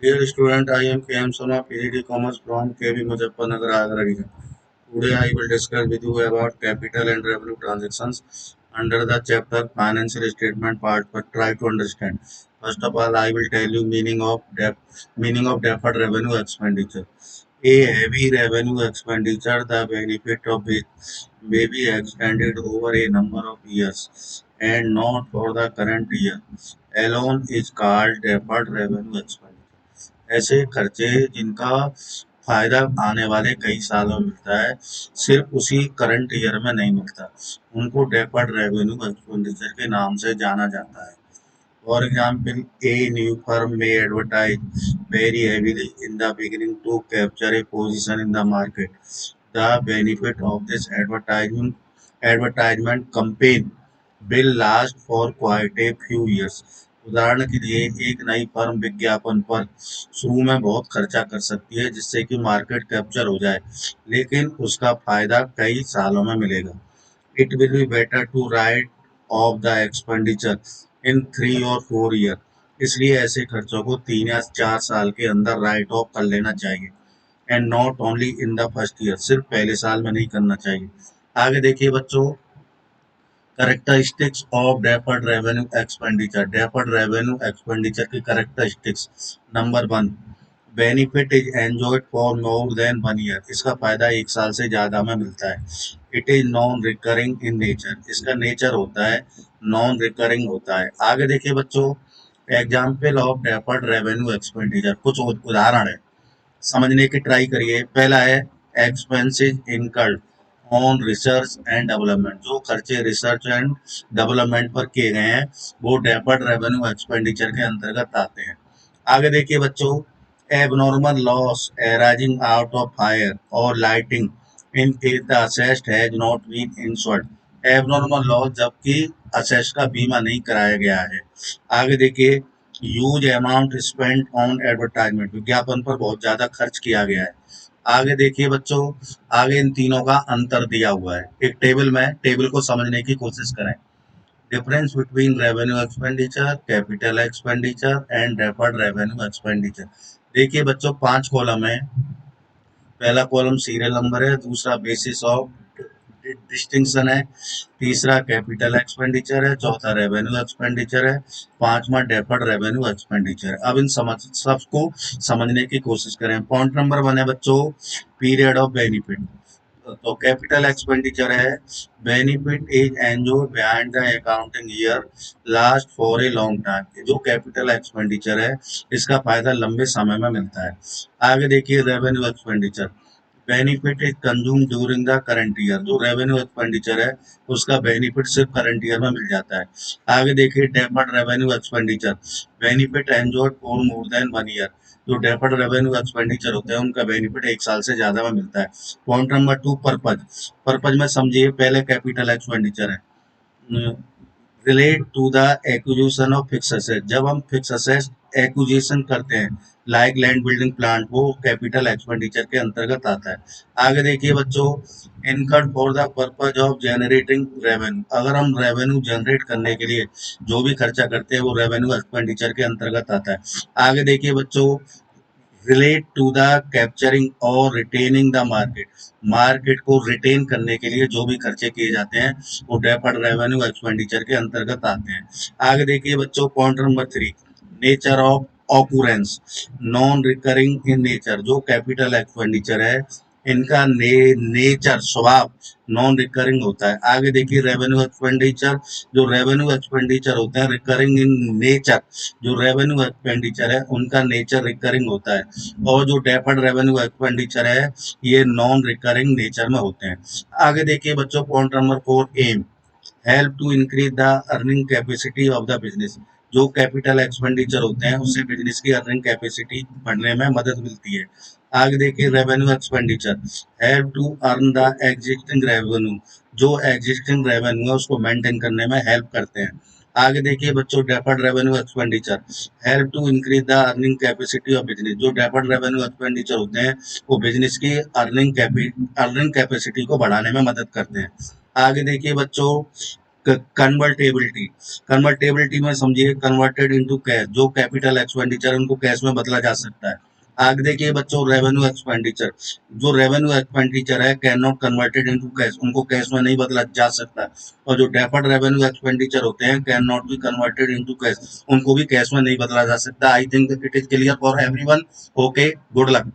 Dear student, I am KM Sharma, PhD Commerce from KB Muzaffarnagar, Agra region. Today I will discuss with you about capital and revenue transactions under the chapter Financial Statement Part. But try to understand. First of all, I will tell you meaning of deferred revenue expenditure. A heavy revenue expenditure, the benefit of which may be extended over a number of years and not for the current year alone is called deferred revenue expenditure. ऐसे खर्चे जिनका फायदा आने वाले कई सालों में मिलता है, सिर्फ उसी करंट ईयर में नहीं मिलता, उनको डेफर्ड रेवेन्यू एक्सपेंडिचर के नाम से जाना जाता है। For example, a new firm may advertise very heavily in the beginning to capture a position in the market. The benefit of this advertisement campaign will last for quite a few years. उदाहरण के लिए एक नई firm विज्ञापन पर शुरू में बहुत खर्चा कर सकती है जिससे कि मार्केट कैप्चर हो जाए, लेकिन उसका फायदा कई सालों में मिलेगा। It will be better to write off the expenditure in 3 or 4 years. इसलिए ऐसे खर्चों को 3 या 4 साल के अंदर राइट ऑफ कर लेना चाहिए and not only in the first year, सिर्फ पहले साल में नहीं करना चाहिए। आगे देखिए बच्चों, characteristics of deferred revenue expenditure. Deferred revenue expenditure की characteristics. Number 1, benefit is enjoyed for more than 1 year. इसका फायदा 1 साल से ज्यादा में मिलता है। It is non recurring in nature. इसका नेचर होता है नॉन रिकरिंग होता है। आगे देखिए बच्चों, example of deferred revenue expenditure, कुछ उदाहरण है, समझने की ट्राई करिए। पहला है expenses incurred on research and development. जो खर्चे रिसर्च एंड डेवलपमेंट पर किए गए हैं वो डेफर्ड रेवेन्यू एक्सपेंडिचर के अंतर्गत आते हैं। आगे देखिए बच्चों, abnormal loss arising out of fire और lighting in case the asset has not been insured. Abnormal loss जबकि असेस्ट का बीमा नहीं कराया गया है। आगे देखिए, huge amount spent on advertisement. विज्ञापन पर बहुत ज्यादा खर्च किया गया है। आगे देखिए बच्चों, आगे इन तीनों का अंतर दिया हुआ है एक टेबल में, टेबल को समझने की कोशिश करें। Difference between revenue expenditure, capital expenditure and deferred revenue expenditure. देखिए बच्चों, 5 कॉलम है। पहला कॉलम सीरियल नंबर है, दूसरा बेसिस ऑफ डिस्टिंक्शन है, तीसरा कैपिटल एक्सपेंडिचर है, चौथा रेवेन्यू एक्सपेंडिचर है, पांचवा डेफर्ड रेवेन्यू एक्सपेंडिचर है। अब इन सबको समझने की कोशिश करें। पॉइंट नंबर 1 है बच्चों, पीरियड ऑफ बेनिफिट। तो कैपिटल एक्सपेंडिचर है, benefit is enjoyed behind the accounting year last for a long time. जो कैपिटल एक्सपेंडिचर है इसका फायदा लंबे समय में मिलता है। आगे देखिए revenue expenditure, benefit is consume during the current year. जो रेवेन्यू एक्सपेंडिचर है उसका बेनिफिट सिर्फ करंट ईयर में मिल जाता है। आगे देखिए deferred revenue expenditure, benefit enjoyed for more than 1 year. जो डेफर्ड रेवेन्यू एक्सपेंडिचर होते हैं उनका बेनिफिट 1 साल से ज्यादा में मिलता है। Point number 2, purpose. पर्पज में समझिए, पहले कैपिटल एक्सपेंडिचर है, relate to the acquisition of fix asset. जब हम फिक्स एसेट एक्विजिशन करते हैं लाइक लैंड बिल्डिंग प्लांट, वो कैपिटल एक्सपेंडिचर के अंतर्गत आता है। आगे देखिए बच्चों, incurred for the purpose of generating revenue. अगर हम रेवेन्यू जनरेट करने के लिए जो भी खर्चा करते हैं वो रेवेन्यू एक्सपेंडिचर के अंतर्गत आता है। आगे देखिए बच्चों, रिलेट टू द कैप्चरिंग और रिटेनिंग द मार्केट। मार्केट को रिटेन करने के लिए जो भी खर्चे किए जाते हैं वो डेफर्ड रेवेन्यू एक्सपेंडिचर के अंतर्गत आते हैं। आगे देखिए बच्चों, point number 3, nature of occurrence, non recurring in nature. जो कैपिटल एक्सपेंडिचर है इनका नेचर, स्वभाव नॉन रिकरिंग होता है। आगे देखिए रेवेन्यू एक्सपेंडिचर, जो रेवेन्यू एक्सपेंडिचर होते हैं रिकरिंग इन नेचर। जो रेवेन्यू एक्सपेंडिचर है उनका नेचर रिकरिंग होता है, और जो डेफर्ड रेवेन्यू एक्सपेंडिचर है ये नॉन रिकरिंग नेचर में होते हैं। आगे देखिए बच्चों, point number 4, M, help to increase the earning capacity of the business. जो कैपिटल एक्सपेंडिचर होते हैं उससे बिजनेस की अर्निंग कैपेसिटी बढ़ने में मदद मिलती है। आगे देखिए revenue expenditure, help to earn the existing revenue. जो एग्जिस्टिंग रेवेन्यू है उसको मेंटेन करने में हेल्प करते हैं। आगे देखिए बच्चों, deferred revenue expenditure, help to increase the earning capacity of business. जो डेफर्ड रेवेन्यू एक्सपेंडिचर होते हैं वो बिजनेस की अर्निंग कैपेसिटी को बढ़ाने में मदद करते हैं। आगे देखिए बच्चों, कन्वर्टेबिलिटी, कन्वर्टेबिलिटी में समझिए कन्वर्टेड इनटू कैश, जो कैपिटल एक्सपेंडिचर उनको कैश में बदला जा सकता है। आगे देखिए बच्चों रेवेन्यू एक्सपेंडिचर, जो रेवेन्यू एक्सपेंडिचर है can not converted into cash, उनको कैश में नहीं बदला जा सकता। और जो डेफर्ड रेवेन्यू एक्सपेंडिचर होते हैं can not be converted into cash, उनको भी कैश में नहीं बदला जा सकता। I think it is clear for everyone. Okay, good luck.